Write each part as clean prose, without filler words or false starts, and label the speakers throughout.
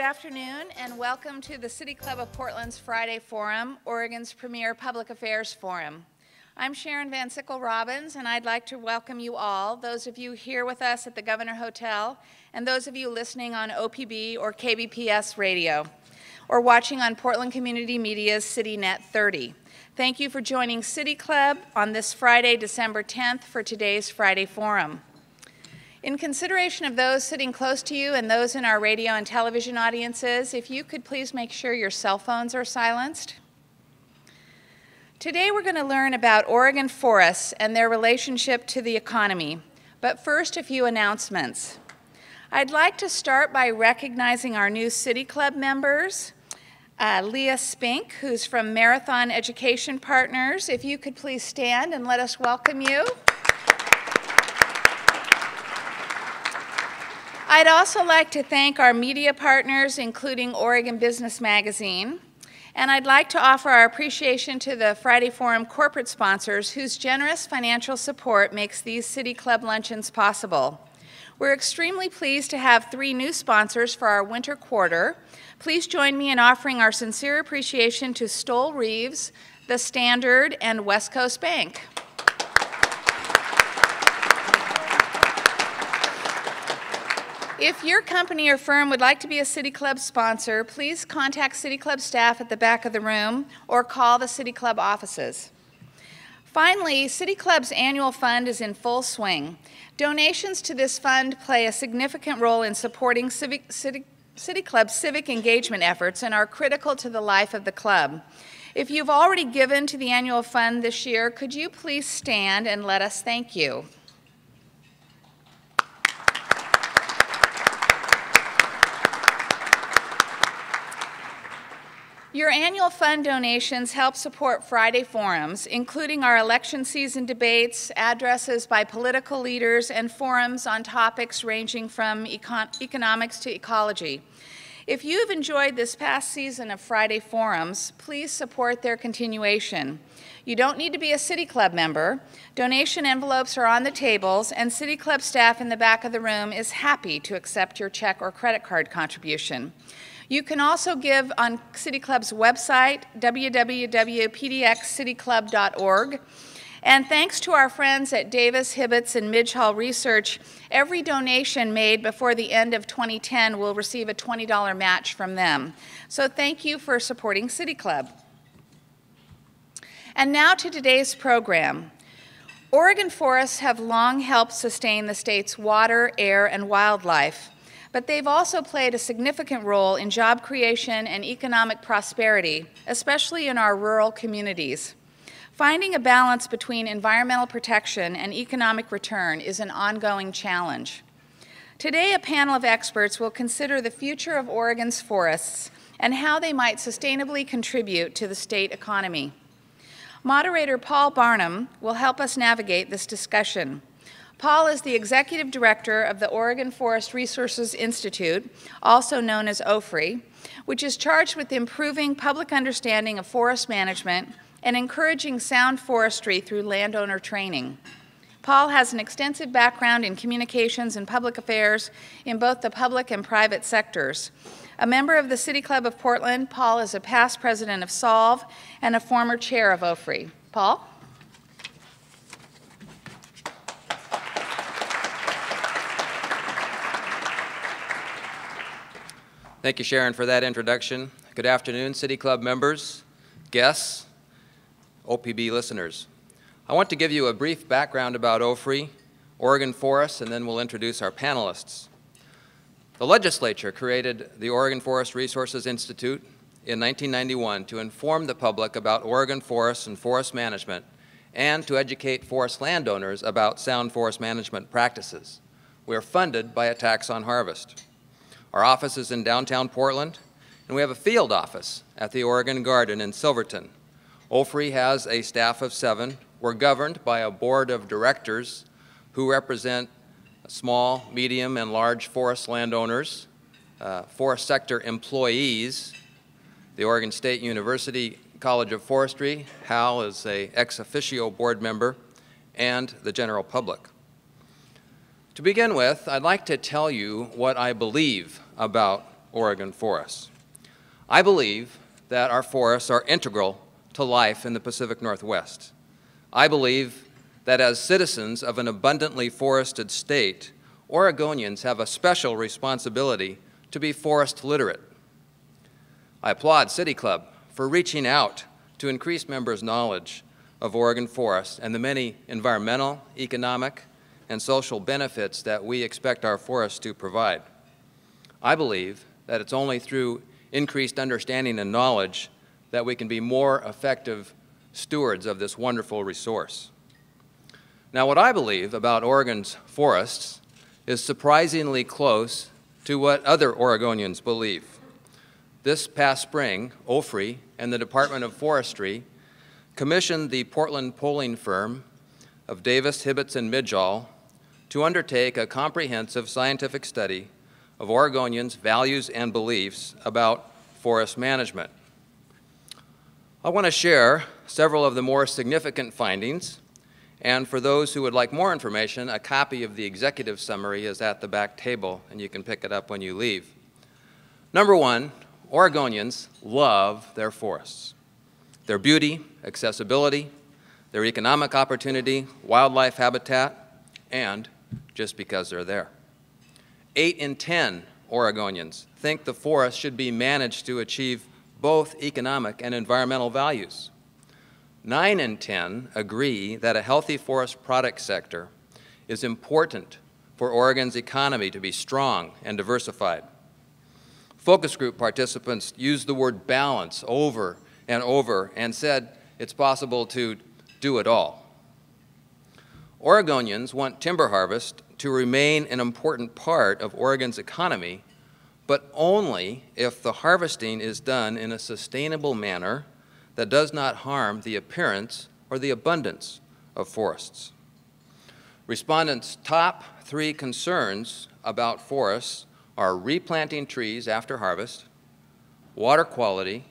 Speaker 1: afternoon and welcome to the City Club of Portland's Friday Forum, Oregon's premier public affairs forum. I'm Sharon Van Sickle Robbins, and I'd like to welcome you all, those of you here with us at the Governor Hotel, and those of you listening on OPB or KBPS radio, or watching on Portland Community Media's CityNet 30. Thank you for joining City Club on this Friday, December 10th, for today's Friday Forum. In consideration of those sitting close to you and those in our radio and television audiences, if you could please make sure your cell phones are silenced. Today we're going to learn about Oregon forests and their relationship to the economy. But first, a few announcements. I'd like to start by recognizing our new City Club members. Leah Spink, who's from Marathon Education Partners. If you could please stand and let us welcome you. I'd also like to thank our media partners, including Oregon Business Magazine. And I'd like to offer our appreciation to the Friday Forum corporate sponsors whose generous financial support makes these City Club luncheons possible. We're extremely pleased to have 3 new sponsors for our winter quarter. Please join me in offering our sincere appreciation to Stoll Reeves, The Standard, and West Coast Bank. If your company or firm would like to be a City Club sponsor, please contact City Club staff at the back of the room or call the City Club offices. Finally, City Club's annual fund is in full swing. Donations to this fund play a significant role in supporting City Club's civic engagement efforts and are critical to the life of the club. If you've already given to the annual fund this year, could you please stand and let us thank you? Your annual fund donations help support Friday forums, including our election season debates, addresses by political leaders, and forums on topics ranging from economics to ecology. If you have enjoyed this past season of Friday forums, please support their continuation. You don't need to be a City Club member. Donation envelopes are on the tables, and City Club staff in the back of the room is happy to accept your check or credit card contribution. You can also give on City Club's website, www.pdxcityclub.org. And thanks to our friends at Davis, Hibbets, and Midge Hall Research, every donation made before the end of 2010 will receive a $20 match from them. So thank you for supporting City Club. And now to today's program. Oregon forests have long helped sustain the state's water, air, and wildlife. But they've also played a significant role in job creation and economic prosperity, especially in our rural communities. Finding a balance between environmental protection and economic return is an ongoing challenge. Today, a panel of experts will consider the future of Oregon's forests and how they might sustainably contribute to the state economy. Moderator Paul Barnum will help us navigate this discussion. Paul is the Executive Director of the Oregon Forest Resources Institute, also known as OFRI, which is charged with improving public understanding of forest management and encouraging sound forestry through landowner training. Paul has an extensive background in communications and public affairs in both the public and private sectors. A member of the City Club of Portland, Paul is a past president of SOLVE and a former chair of OFRI. Paul?
Speaker 2: Thank you, Sharon, for that introduction. Good afternoon, City Club members, guests, OPB listeners. I want to give you a brief background about OFRI, Oregon Forests, and then we'll introduce our panelists. The legislature created the Oregon Forest Resources Institute in 1991 to inform the public about Oregon forests and forest management and to educate forest landowners about sound forest management practices. We are funded by a tax on harvest. Our office is in downtown Portland, and we have a field office at the Oregon Garden in Silverton. OFRI has a staff of 7. We're governed by a board of directors who represent small, medium, and large forest landowners, forest sector employees, the Oregon State University College of Forestry, Hal is an ex officio board member, and the general public. To begin with, I'd like to tell you what I believe about Oregon forests. I believe that our forests are integral to life in the Pacific Northwest. I believe that as citizens of an abundantly forested state, Oregonians have a special responsibility to be forest literate. I applaud City Club for reaching out to increase members' knowledge of Oregon forests and the many environmental, economic, and social benefits that we expect our forests to provide. I believe that it's only through increased understanding and knowledge that we can be more effective stewards of this wonderful resource. Now, what I believe about Oregon's forests is surprisingly close to what other Oregonians believe. This past spring, OFRI and the Department of Forestry commissioned the Portland polling firm of Davis, Hibbets, and Midgall to undertake a comprehensive scientific study of Oregonians' values and beliefs about forest management. I want to share several of the more significant findings, and for those who would like more information, a copy of the executive summary is at the back table, and you can pick it up when you leave. Number one, Oregonians love their forests. Their beauty, accessibility, their economic opportunity, wildlife habitat, and just because they're there. 8 in 10 Oregonians think the forest should be managed to achieve both economic and environmental values. 9 in 10 agree that a healthy forest product sector is important for Oregon's economy to be strong and diversified. Focus group participants used the word balance over and said it's possible to do it all. Oregonians want timber harvest to remain an important part of Oregon's economy, but only if the harvesting is done in a sustainable manner that does not harm the appearance or the abundance of forests. Respondents' top 3 concerns about forests are replanting trees after harvest, water quality,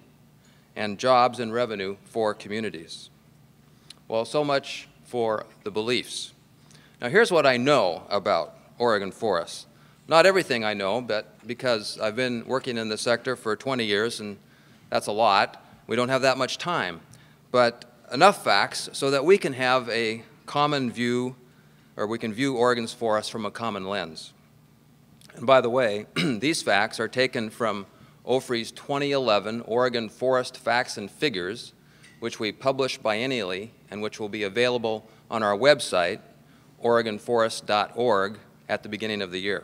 Speaker 2: and jobs and revenue for communities. Well, so much for the beliefs. Now, here's what I know about Oregon forests. Not everything I know, but because I've been working in the sector for 20 years, and that's a lot, we don't have that much time. But enough facts so that we can have a common view, or we can view Oregon's forests from a common lens. And by the way, these facts are taken from OFRI's 2011 Oregon Forest Facts and Figures, which we publish biennially and which will be available on our website, OregonForest.org, at the beginning of the year.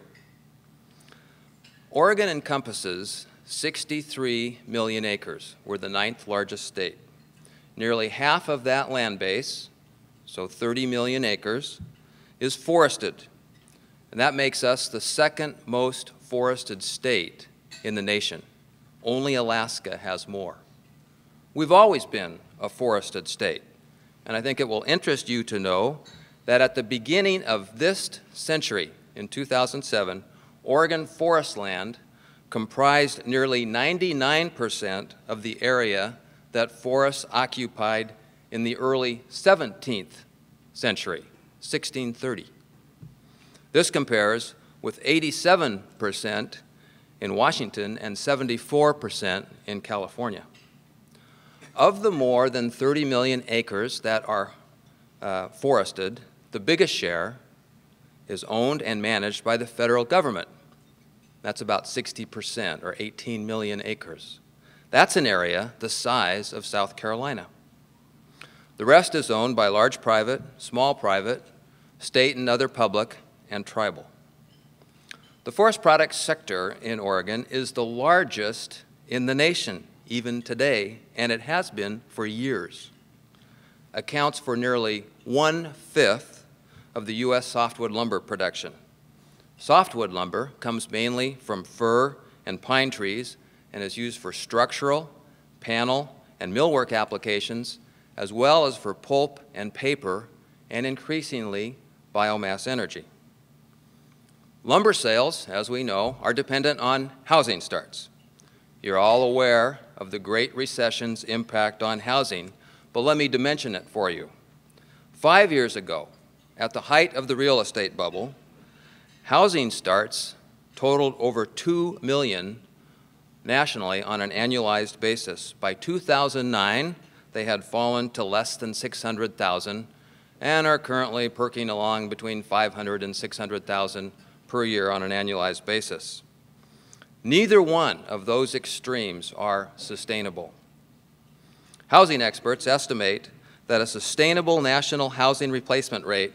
Speaker 2: Oregon encompasses 63 million acres. We're the 9th largest state. Nearly half of that land base, so 30 million acres, is forested. And that makes us the 2nd most forested state in the nation. Only Alaska has more. We've always been a forested state. And I think it will interest you to know that at the beginning of this century, in 2007, Oregon forest land comprised nearly 99% of the area that forests occupied in the early 17th century, 1630. This compares with 87% in Washington and 74% in California. Of the more than 30 million acres that are forested, the biggest share is owned and managed by the federal government. That's about 60%, or 18 million acres. That's an area the size of South Carolina. The rest is owned by large private, small private, state and other public, and tribal. The forest products sector in Oregon is the largest in the nation, even today, and it has been for years. Accounts for nearly 1/5 of the U.S. softwood lumber production. Softwood lumber comes mainly from fir and pine trees and is used for structural, panel, and millwork applications, as well as for pulp and paper, and increasingly biomass energy. Lumber sales, as we know, are dependent on housing starts. You're all aware of the Great Recession's impact on housing, but let me dimension it for you. 5 years ago, at the height of the real estate bubble, housing starts totaled over 2 million nationally on an annualized basis. By 2009, they had fallen to less than 600,000 and are currently perking along between 500 and 600,000 per year on an annualized basis. Neither one of those extremes are sustainable. Housing experts estimate that a sustainable national housing replacement rate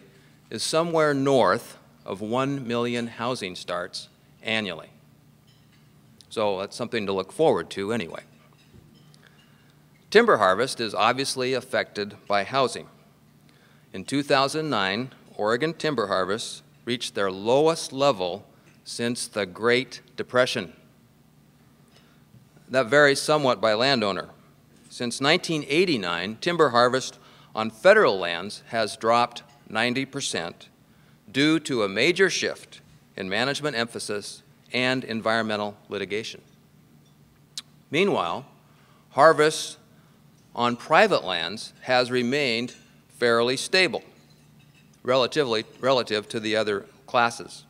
Speaker 2: is somewhere north of 1 million housing starts annually. So that's something to look forward to anyway. Timber harvest is obviously affected by housing. In 2009, Oregon timber harvests reached their lowest level since the Great Depression. That varies somewhat by landowner. Since 1989, timber harvest on federal lands has dropped 90% due to a major shift in management emphasis and environmental litigation. Meanwhile, harvest on private lands has remained fairly stable relative to the other classes.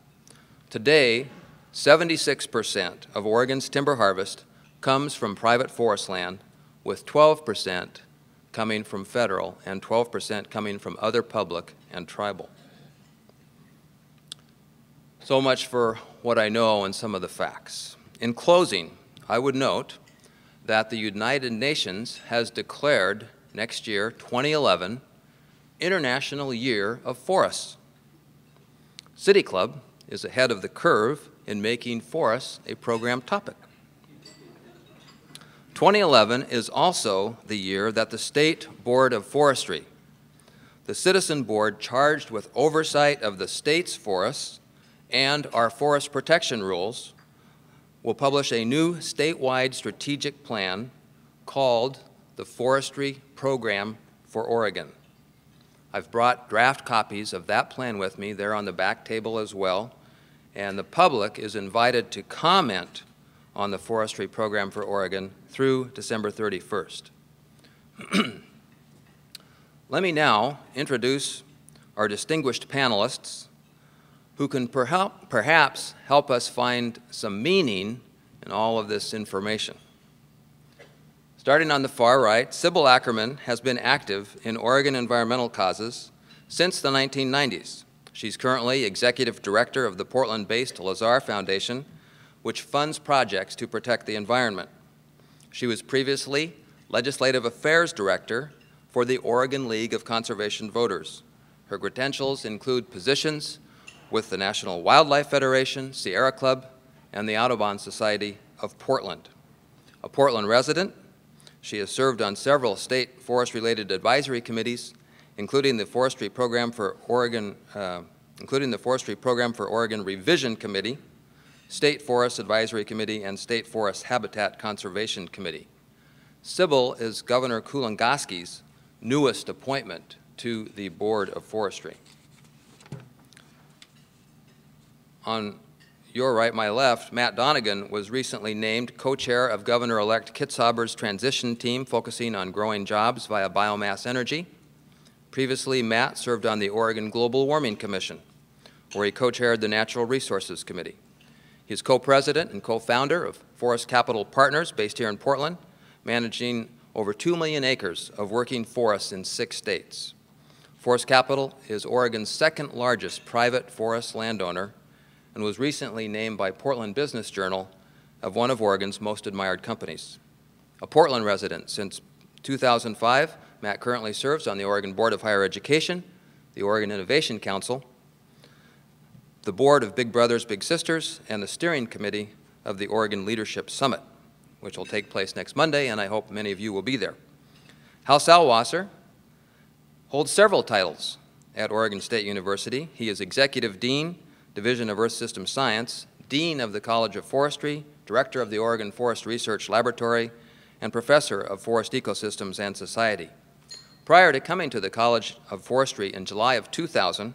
Speaker 2: Today, 76% of Oregon's timber harvest comes from private forest land, with 12% coming from federal and 12% coming from other public and tribal. So much for what I know and some of the facts. In closing, I would note that the United Nations has declared next year, 2011, International Year of Forests. City Club is ahead of the curve in making forests a program topic. 2011 is also the year that the State Board of Forestry, the citizen board charged with oversight of the state's forests and our forest protection rules, will publish a new statewide strategic plan called the Forestry Program for Oregon. I've brought draft copies of that plan with me. They're on the back table as well. And the public is invited to comment on the Forestry Program for Oregon through December 31st. Let me now introduce our distinguished panelists who can perhaps help us find some meaning in all of this information. Starting on the far right, Sybil Ackerman has been active in Oregon environmental causes since the 1990s. She's currently executive director of the Portland-based Lazar Foundation, which funds projects to protect the environment. She was previously legislative affairs director for the Oregon League of Conservation Voters. Her credentials include positions with the National Wildlife Federation, Sierra Club, and the Audubon Society of Portland. A Portland resident, she has served on several state forest-related advisory committees, including the Forestry Program for Oregon Revision Committee, State Forest Advisory Committee, and State Forest Habitat Conservation Committee. Sybil is Governor Kulongoski's newest appointment to the Board of Forestry. On your right, my left, Matt Donegan was recently named co-chair of Governor-elect Kitzhaber's transition team focusing on growing jobs via biomass energy. Previously, Matt served on the Oregon Global Warming Commission, where he co-chaired the Natural Resources Committee. He is co-president and co-founder of Forest Capital Partners based here in Portland, managing over 2 million acres of working forests in 6 states. Forest Capital is Oregon's second largest private forest landowner and was recently named by Portland Business Journal of one of Oregon's most admired companies. A Portland resident since 2005, Matt currently serves on the Oregon Board of Higher Education, the Oregon Innovation Council, the board of Big Brothers Big Sisters, and the steering committee of the Oregon Leadership Summit, which will take place next Monday, and I hope many of you will be there. Hal Salwasser holds several titles at Oregon State University. He is Executive Dean, Division of Earth System Science, Dean of the College of Forestry, Director of the Oregon Forest Research Laboratory, and Professor of Forest Ecosystems and Society. Prior to coming to the College of Forestry in July of 2000,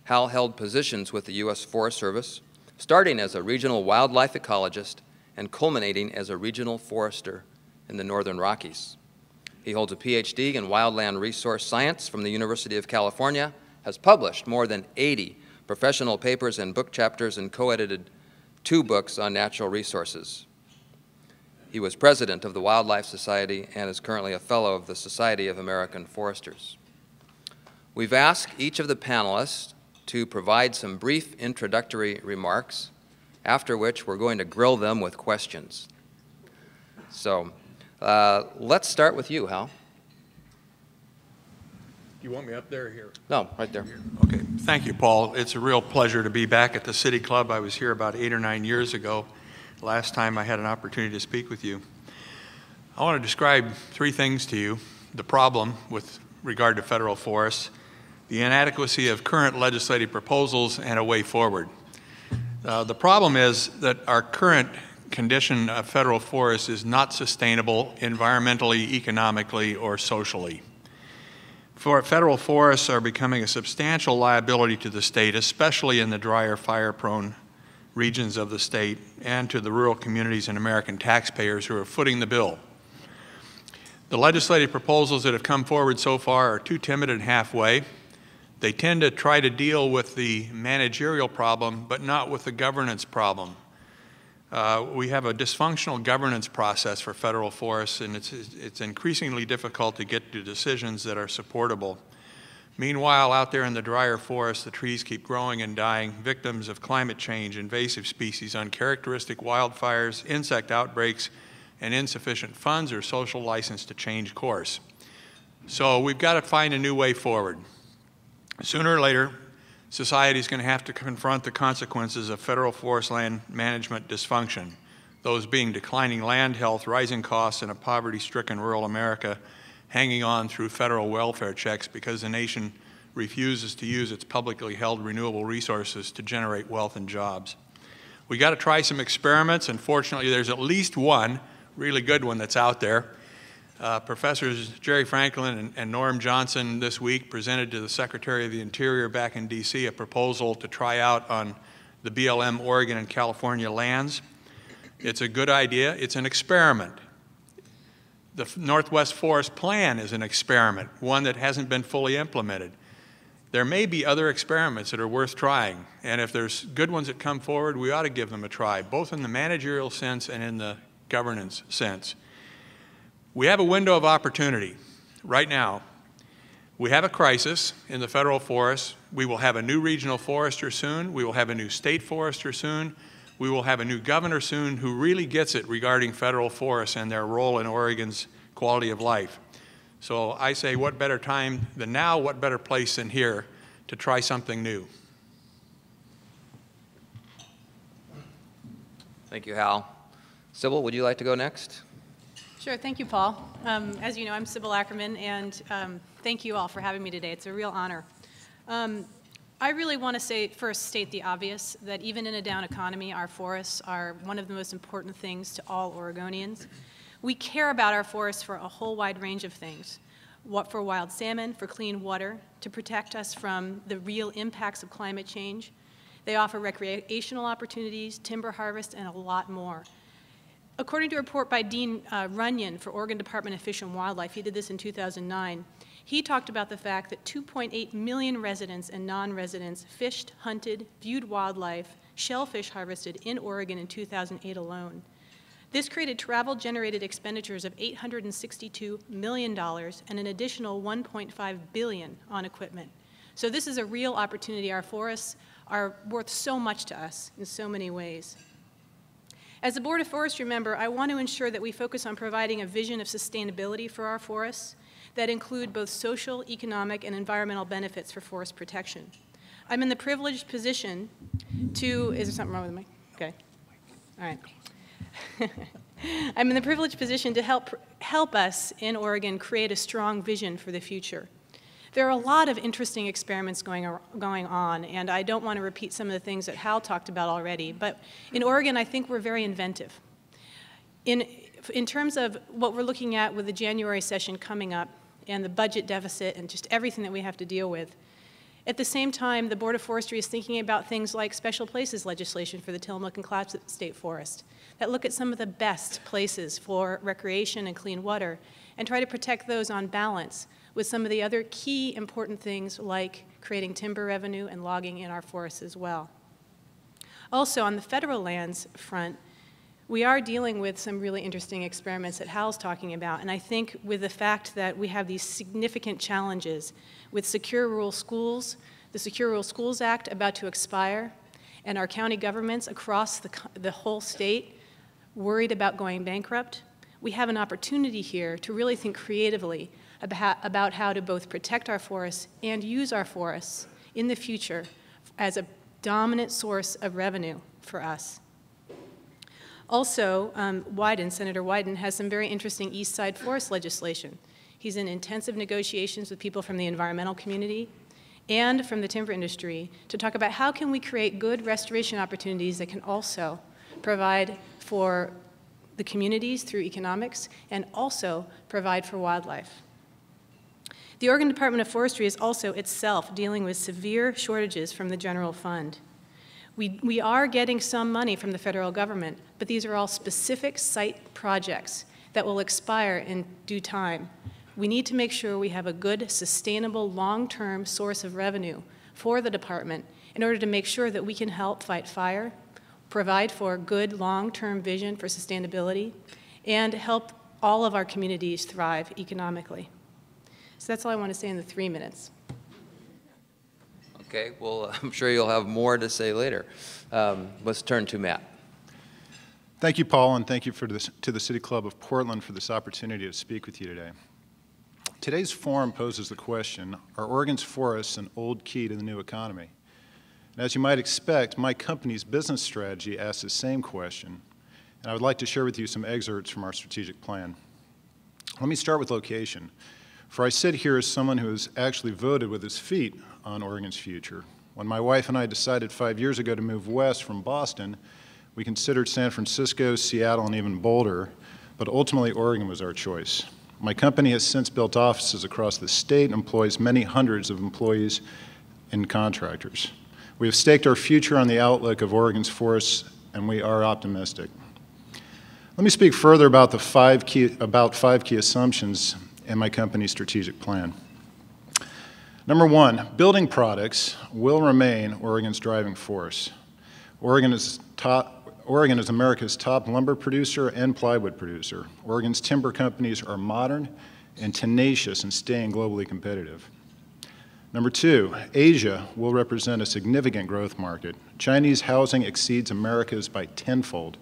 Speaker 2: Hal held positions with the U.S. Forest Service, starting as a regional wildlife ecologist and culminating as a regional forester in the Northern Rockies. He holds a PhD in wildland resource science from the University of California, has published more than 80 professional papers and book chapters, and co-edited 2 books on natural resources. He was president of the Wildlife Society and is currently a fellow of the Society of American Foresters. We've asked each of the panelists to provide some brief introductory remarks, after which we're going to grill them with questions. So let's start with you, Hal.
Speaker 3: You want me up there or here?
Speaker 2: No, right there.
Speaker 3: Okay, thank you, Paul. It's a real pleasure to be back at the City Club. I was here about 8 or 9 years ago, last time I had an opportunity to speak with you. I want to describe 3 things to you: the problem with regard to federal forests, the inadequacy of current legislative proposals, and a way forward. The problem is that our current condition of federal forests is not sustainable environmentally, economically, or socially. Federal forests are becoming a substantial liability to the state, especially in the drier, fire-prone regions of the state, and to the rural communities and American taxpayers who are footing the bill. The legislative proposals that have come forward so far are too timid and halfway. They tend to try to deal with the managerial problem, but not with the governance problem. We have a dysfunctional governance process for federal forests, and it's increasingly difficult to get to decisions that are supportable. Meanwhile, out there in the drier forests, the trees keep growing and dying, victims of climate change, invasive species, uncharacteristic wildfires, insect outbreaks, and insufficient funds or social license to change course. So we've got to find a new way forward. Sooner or later, society is going to have to confront the consequences of federal forest land management dysfunction, those being declining land health, rising costs, and a poverty-stricken rural America hanging on through federal welfare checks because the nation refuses to use its publicly held renewable resources to generate wealth and jobs. We got to try some experiments, and fortunately there's at least one really good one that's out there. Professors Jerry Franklin and Norm Johnson this week presented to the Secretary of the Interior back in D.C. a proposal to try out on the BLM Oregon and California lands. It's a good idea. It's an experiment. The Northwest Forest Plan is an experiment, one that hasn't been fully implemented. There may be other experiments that are worth trying, and if there's good ones that come forward, we ought to give them a try, both in the managerial sense and in the governance sense. We have a window of opportunity right now. We have a crisis in the federal forests. We will have a new regional forester soon. We will have a new state forester soon. We will have a new governor soon who really gets it regarding federal forests and their role in Oregon's quality of life. So I say, what better time than now, what better place than here to try something new?
Speaker 2: Thank you, Hal. Sybil, would you like to go next?
Speaker 4: Sure, thank you, Paul. As you know, I'm Sybil Ackerman, and thank you all for having me today. It's a real honor. I really want to first state the obvious, that even in a down economy, our forests are one of the most important things to all Oregonians. We care about our forests for a whole wide range of things. For wild salmon, for clean water, to protect us from the real impacts of climate change. They offer recreational opportunities, timber harvest, and a lot more. According to a report by Dean Runyon for Oregon Department of Fish and Wildlife, he did this in 2009, he talked about the fact that 2.8 million residents and non-residents fished, hunted, viewed wildlife, shellfish harvested in Oregon in 2008 alone. This created travel-generated expenditures of $862 million and an additional $1.5 billion on equipment. So this is a real opportunity. Our forests are worth so much to us in so many ways. As a Board of Forestry member, I want to ensure that we focus on providing a vision of sustainability for our forests that include both social, economic, and environmental benefits for forest protection. I'm in the privileged position to, is there something wrong with the mic? Okay, all right. I'm in the privileged position to help us in Oregon create a strong vision for the future. There are a lot of interesting experiments going on, and I don't want to repeat some of the things that Hal talked about already, but in Oregon, I think we're very inventive. In terms of what we're looking at with the January session coming up and the budget deficit and just everything that we have to deal with, at the same time, the Board of Forestry is thinking about things like special places legislation for the Tillamook and Clatsop State Forest that look at some of the best places for recreation and clean water and try to protect those on balance with some of the other key important things like creating timber revenue and logging in our forests as well. Also, on the federal lands front, We are dealing with some really interesting experiments that Hal's talking about, and I think with the fact that we have these significant challenges with secure rural schools, the Secure Rural Schools Act about to expire, and our county governments across the whole state worried about going bankrupt, we have an opportunity here to really think creatively about how to both protect our forests and use our forests in the future as a dominant source of revenue for us. Also, Senator Wyden has some very interesting East Side forest legislation. He's in intensive negotiations with people from the environmental community and from the timber industry to talk about how can we create good restoration opportunities that can also provide for the communities through economics and also provide for wildlife. The Oregon Department of Forestry is also itself dealing with severe shortages from the general fund. We are getting some money from the federal government, but these are all specific site projects that will expire in due time. We need to make sure we have a good, sustainable, long-term source of revenue for the department in order to make sure that we can help fight fire, provide for good long-term vision for sustainability, and help all of our communities thrive economically. So that's all I want to say in the 3 minutes.
Speaker 2: Okay, well, I'm sure you'll have more to say later. Let's turn to Matt.
Speaker 5: Thank you, Paul, and thank you to the City Club of Portland for this opportunity to speak with you today. Today's forum poses the question, are Oregon's forests an old key to the new economy? And as you might expect, my company's business strategy asks the same question, and I would like to share with you some excerpts from our strategic plan. Let me start with location, for I sit here as someone who has actually voted with his feet on Oregon's future. When my wife and I decided 5 years ago to move west from Boston, we considered San Francisco, Seattle, and even Boulder, but ultimately Oregon was our choice. My company has since built offices across the state and employs many hundreds of employees and contractors. We have staked our future on the outlook of Oregon's forests, and we are optimistic. Let me speak further about five key assumptions in my company's strategic plan. Number one, building products will remain Oregon's driving force. Oregon is America's top lumber producer and plywood producer. Oregon's timber companies are modern and tenacious in staying globally competitive. Number two, Asia will represent a significant growth market. Chinese housing exceeds America's by tenfold,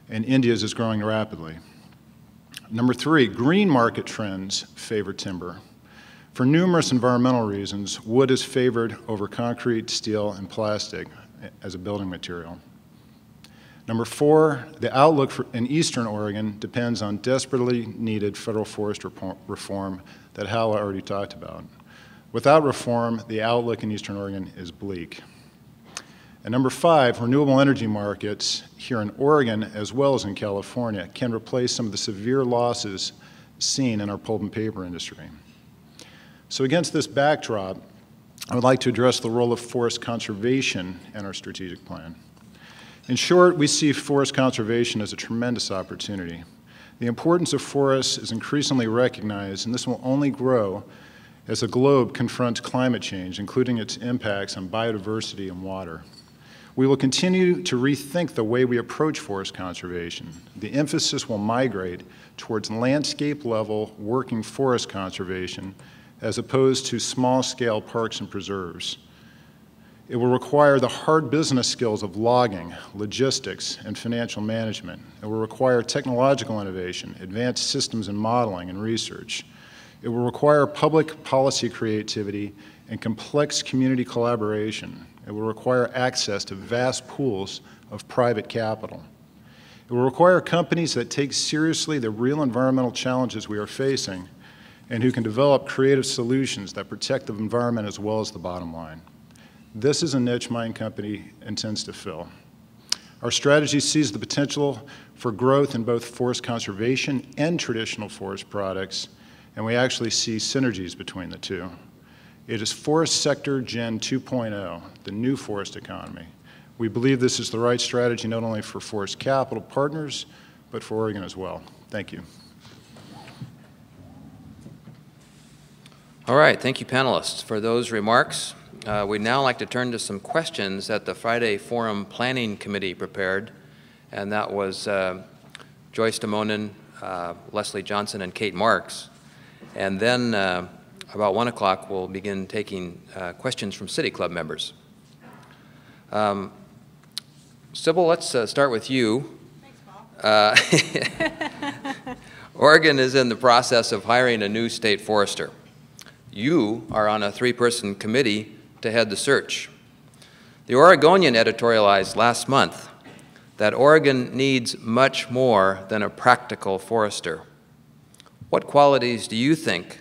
Speaker 5: and India's is growing rapidly. Number three, green market trends favor timber. For numerous environmental reasons, wood is favored over concrete, steel, and plastic as a building material. Number four, the outlook in eastern Oregon depends on desperately needed federal forest reform that Hal already talked about. Without reform, the outlook in eastern Oregon is bleak. And number five, renewable energy markets here in Oregon as well as in California can replace some of the severe losses seen in our pulp and paper industry. So against this backdrop, I would like to address the role of forest conservation in our strategic plan. In short, we see forest conservation as a tremendous opportunity. The importance of forests is increasingly recognized, and this will only grow as the globe confronts climate change, including its impacts on biodiversity and water. We will continue to rethink the way we approach forest conservation. The emphasis will migrate towards landscape-level working forest conservation as opposed to small-scale parks and preserves. It will require the hard business skills of logging, logistics, and financial management. It will require technological innovation, advanced systems and modeling and research. It will require public policy creativity and complex community collaboration. It will require access to vast pools of private capital. It will require companies that take seriously the real environmental challenges we are facing and who can develop creative solutions that protect the environment as well as the bottom line. This is a niche my company intends to fill. Our strategy sees the potential for growth in both forest conservation and traditional forest products, and we actually see synergies between the two. It is Forest Sector Gen 2.0, the new forest economy. We believe this is the right strategy not only for forest capital partners, but for Oregon as well. Thank you.
Speaker 2: All right, thank you, panelists, for those remarks. We'd now like to turn to some questions that the Friday Forum Planning Committee prepared and that was Joyce DeMonin, Leslie Johnson, and Kate Marks. And then about 1 o'clock, we'll begin taking questions from City Club members. Sybil, let's start with you.
Speaker 4: Thanks, Paul.
Speaker 2: Oregon is in the process of hiring a new state forester. You are on a 3-person committee to head the search. The Oregonian editorialized last month that Oregon needs much more than a practical forester. What qualities do you think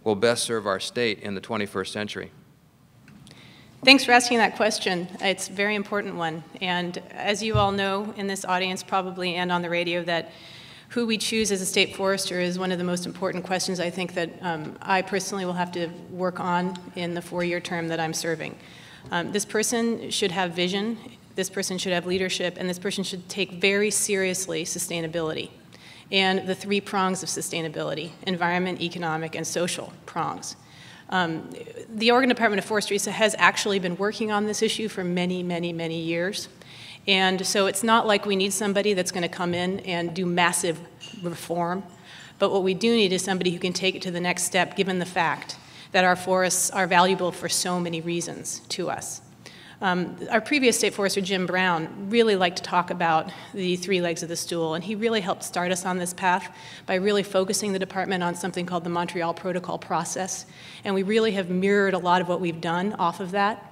Speaker 2: will best serve our state in the 21st century?
Speaker 4: Thanks for asking that question. It's a very important one. And as you all know in this audience probably and on the radio, that who we choose as a state forester is one of the most important questions I think that I personally will have to work on in the 4-year term that I'm serving. This person should have vision, this person should have leadership, and this person should take very seriously sustainability and the 3 prongs of sustainability: environment, economic, and social prongs. The Oregon Department of Forestry has actually been working on this issue for many, many, many years. And so it's not like we need somebody that's going to come in and do massive reform. But what we do need is somebody who can take it to the next step, given the fact that our forests are valuable for so many reasons to us. Our previous state forester, Jim Brown, really liked to talk about the 3 legs of the stool, and he really helped start us on this path by really focusing the department on something called the Montreal Protocol process. And we really have mirrored a lot of what we've done off of that.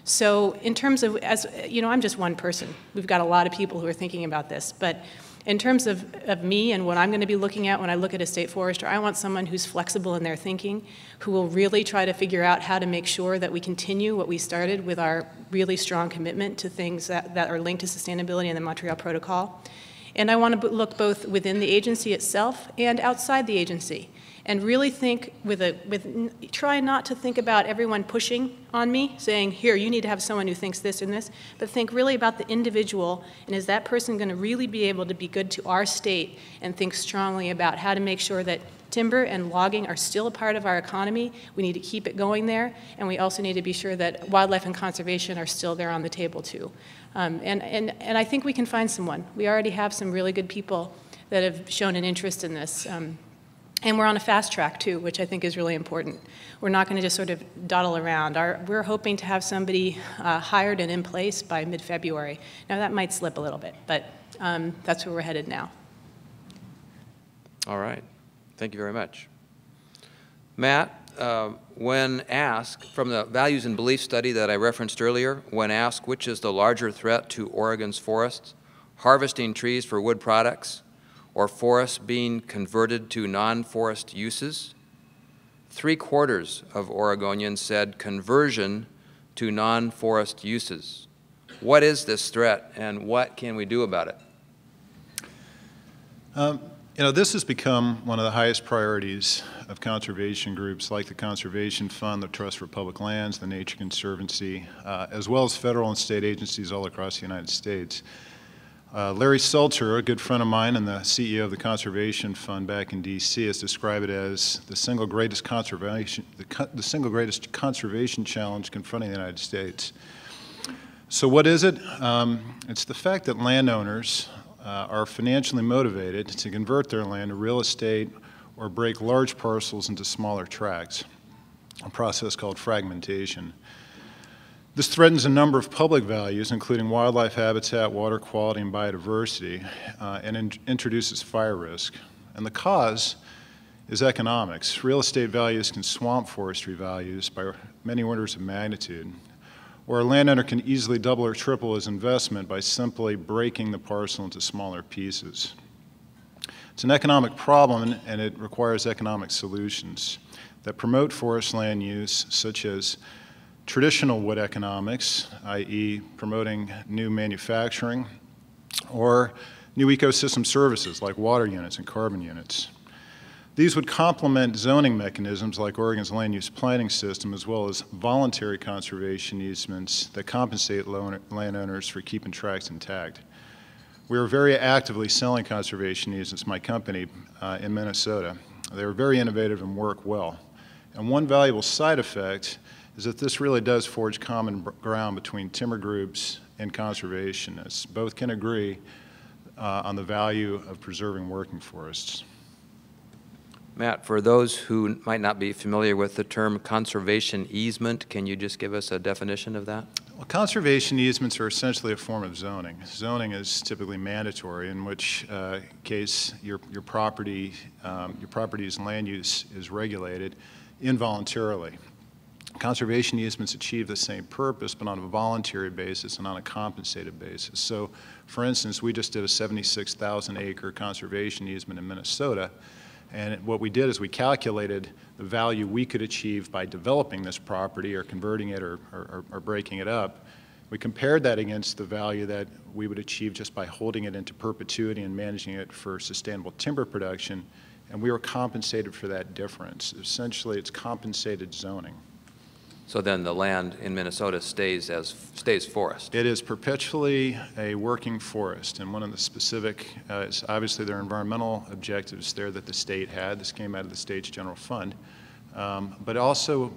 Speaker 4: So in terms of, as you know, I'm just one person. We've got a lot of people who are thinking about this. But in terms of me and what I'm going to be looking at when I look at a state forester, I want someone who's flexible in their thinking, who will really try to figure out how to make sure that we continue what we started with our really strong commitment to things that are linked to sustainability and the Montreal Protocol. And I want to look both within the agency itself and outside the agency, and really think try not to think about everyone pushing on me, saying, here, you need to have someone who thinks this and this, but think really about the individual, and is that person going to really be able to be good to our state, and think strongly about how to make sure that timber and logging are still a part of our economy. We need to keep it going there, and we also need to be sure that wildlife and conservation are still there on the table too. And I think we can find someone. We already have some really good people that have shown an interest in this. And we're on a fast track too, which I think is really important. We're not going to just sort of dawdle around. We're hoping to have somebody hired and in place by mid-February. Now that might slip a little bit, but that's where we're headed now.
Speaker 2: All right. Thank you very much. Matt, when asked, from the values and belief study that I referenced earlier, when asked which is the larger threat to Oregon's forests, harvesting trees for wood products, or forests being converted to non-forest uses, 3/4 of Oregonians said conversion to non-forest uses. What is this threat, and what can we do about it?
Speaker 5: You know, this has become one of the highest priorities of conservation groups like the Conservation Fund, the Trust for Public Lands, the Nature Conservancy, as well as federal and state agencies all across the United States. Larry Seltzer, a good friend of mine and the CEO of the Conservation Fund back in D.C., has described it as the single greatest conservation challenge confronting the United States. So what is it? It's the fact that landowners are financially motivated to convert their land to real estate or break large parcels into smaller tracts, a process called fragmentation. This threatens a number of public values, including wildlife habitat, water quality, and biodiversity, and introduces fire risk. And the cause is economics. Real estate values can swamp forestry values by many orders of magnitude, or a landowner can easily double or triple his investment by simply breaking the parcel into smaller pieces. It's an economic problem, and it requires economic solutions that promote forest land use, such as traditional wood economics, i.e. promoting new manufacturing, or new ecosystem services like water units and carbon units. These would complement zoning mechanisms like Oregon's land use planning system, as well as voluntary conservation easements that compensate landowners for keeping tracts intact. We are very actively selling conservation easements, my company, in Minnesota. They are very innovative and work well. And one valuable side effect is that this really does forge common ground between timber groups and conservationists. Both can agree on the value of preserving working forests.
Speaker 2: Matt, for those who might not be familiar with the term conservation easement, can you just give us a definition of that?
Speaker 5: Well, conservation easements are essentially a form of zoning. Zoning is typically mandatory, in which case your property's land use is regulated involuntarily. Conservation easements achieve the same purpose, but on a voluntary basis and on a compensated basis. So, for instance, we just did a 76,000-acre conservation easement in Minnesota, and what we did is we calculated the value we could achieve by developing this property or converting it or breaking it up. We compared that against the value that we would achieve just by holding it into perpetuity and managing it for sustainable timber production, and we were compensated for that difference. Essentially, it's compensated zoning.
Speaker 2: So then the land in Minnesota stays forest.
Speaker 5: It is perpetually a working forest, and one of the specific, is obviously there are environmental objectives there that the state had. This came out of the state's general fund, but also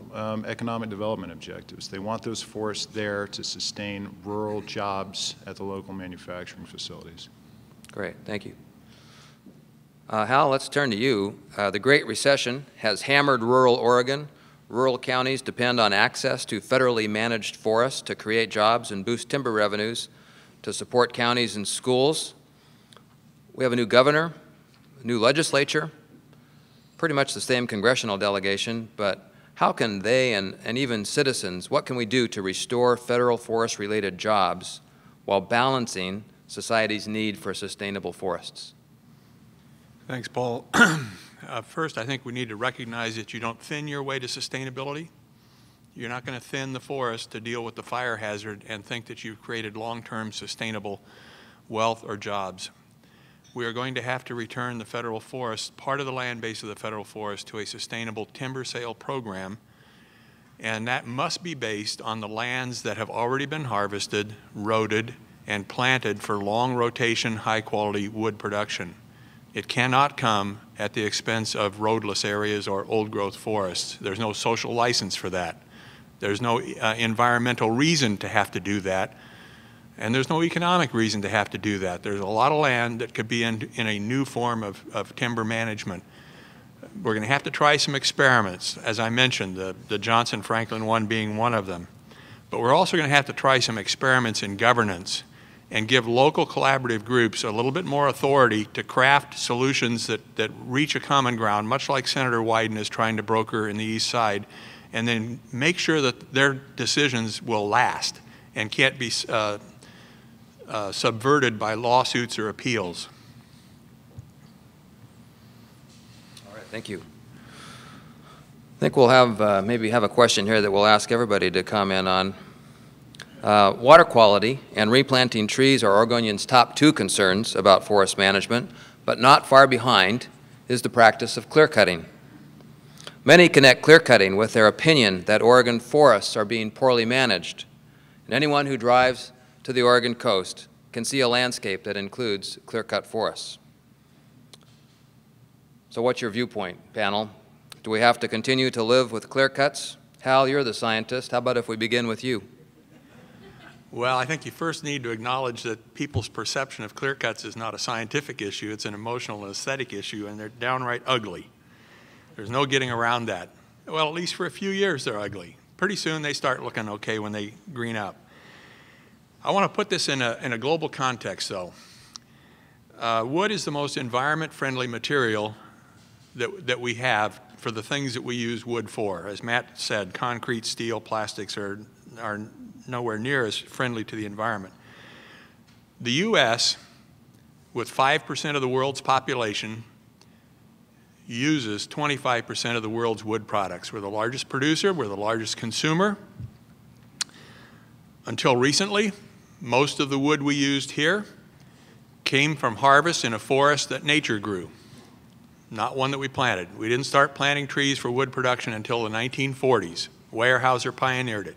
Speaker 5: economic development objectives. They want those forests there to sustain rural jobs at the local manufacturing facilities.
Speaker 2: Great, thank you. Hal, let's turn to you. The Great Recession has hammered rural Oregon. Rural counties depend on access to federally managed forests to create jobs and boost timber revenues to support counties and schools. We have a new governor, a new legislature, pretty much the same congressional delegation, but how can they and even citizens, what can we do to restore federal forest-related jobs while balancing society's need for sustainable forests?
Speaker 3: Thanks, Paul. First, I think we need to recognize that you don't thin your way to sustainability. You're not going to thin the forest to deal with the fire hazard and think that you've created long-term sustainable wealth or jobs. We are going to have to return the federal forest, part of the land base of the federal forest, to a sustainable timber sale program, and that must be based on the lands that have already been harvested, roaded, and planted for long rotation, high-quality wood production. It cannot come at the expense of roadless areas or old-growth forests. There's no social license for that. There's no environmental reason to have to do that, and there's no economic reason to have to do that. There's a lot of land that could be in a new form of timber management. We're going to have to try some experiments, as I mentioned, the Johnson-Franklin one being one of them. But we're also going to have to try some experiments in governance and give local collaborative groups a little bit more authority to craft solutions that reach a common ground, much like Senator Wyden is trying to broker in the East Side, and then make sure that their decisions will last and can't be subverted by lawsuits or appeals.
Speaker 2: All right, thank you. I think we'll have maybe have a question here that we'll ask everybody to comment on. Water quality and replanting trees are Oregonians' top two concerns about forest management, but not far behind is the practice of clearcutting. Many connect clearcutting with their opinion that Oregon forests are being poorly managed, and anyone who drives to the Oregon coast can see a landscape that includes clear-cut forests. So what's your viewpoint, panel? Do we have to continue to live with clear cuts? Hal, you're the scientist. How about if we begin with you?
Speaker 3: Well, I think you first need to acknowledge that people's perception of clear cuts is not a scientific issue. It's an emotional and aesthetic issue, and they're downright ugly. There's no getting around that. Well, at least for a few years they're ugly. Pretty soon they start looking okay when they green up. I want to put this in a global context, though. Wood is the most environment-friendly material that we have for the things that we use wood for. As Matt said, concrete, steel, plastics are nowhere near as friendly to the environment. The U.S., with 5% of the world's population, uses 25% of the world's wood products. We're the largest producer, we're the largest consumer. Until recently, most of the wood we used here came from harvest in a forest that nature grew, not one that we planted. We didn't start planting trees for wood production until the 1940s. Weyerhaeuser pioneered it.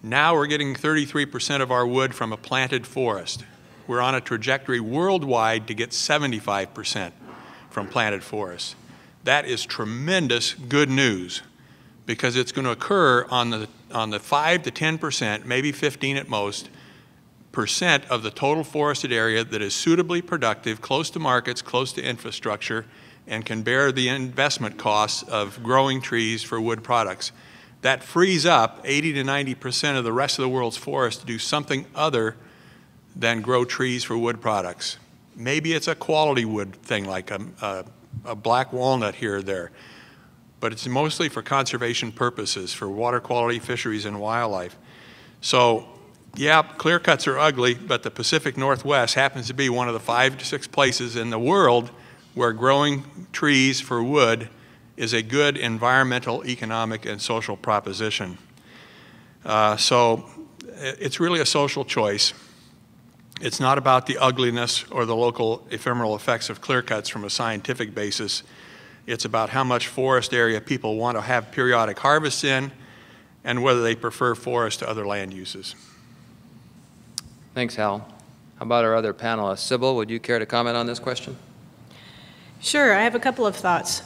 Speaker 3: Now we're getting 33% of our wood from a planted forest. We're on a trajectory worldwide to get 75% from planted forests. That is tremendous good news, because it's going to occur on the 5 to 10%, maybe 15 at most, of the total forested area that is suitably productive, close to markets, close to infrastructure, and can bear the investment costs of growing trees for wood products. That frees up 80 to 90% of the rest of the world's forest to do something other than grow trees for wood products. Maybe it's a quality wood thing like a black walnut here or there, but it's mostly for conservation purposes, for water quality, fisheries, and wildlife. So, yeah, clear cuts are ugly, but the Pacific Northwest happens to be one of the 5 to 6 places in the world where growing trees for wood is a good environmental, economic, and social proposition. So it's really a social choice. It's not about the ugliness or the local ephemeral effects of clear cuts from a scientific basis. It's about how much forest area people want to have periodic harvests in and whether they prefer forest to other land uses.
Speaker 2: Thanks, Hal. How about our other panelists? Sybil, would you care to comment on this question?
Speaker 4: Sure, I have a couple of thoughts.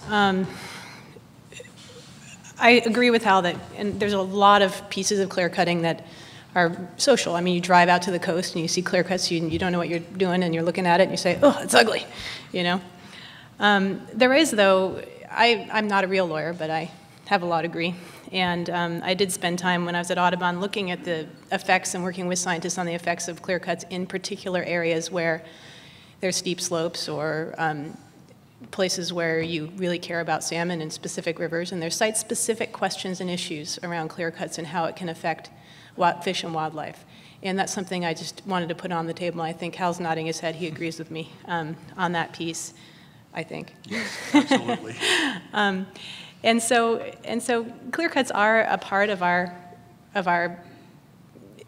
Speaker 4: I agree with Hal that and there's a lot of pieces of clear cutting that are social. I mean, you drive out to the coast and you see clear cuts, you don't know what you're doing, and you're looking at it and you say, oh, it's ugly, you know? There is, though, I'm not a real lawyer, but I have a law degree, and I did spend time when I was at Audubon looking at the effects and working with scientists on the effects of clear cuts in particular areas where there's steep slopes or places where you really care about salmon in specific rivers, and there's site-specific questions and issues around clear cuts and how it can affect fish and wildlife. And that's something I just wanted to put on the table. I think Hal's nodding his head. He agrees with me on that piece, I think.
Speaker 3: Yes, absolutely.
Speaker 4: And so clear cuts are a part of our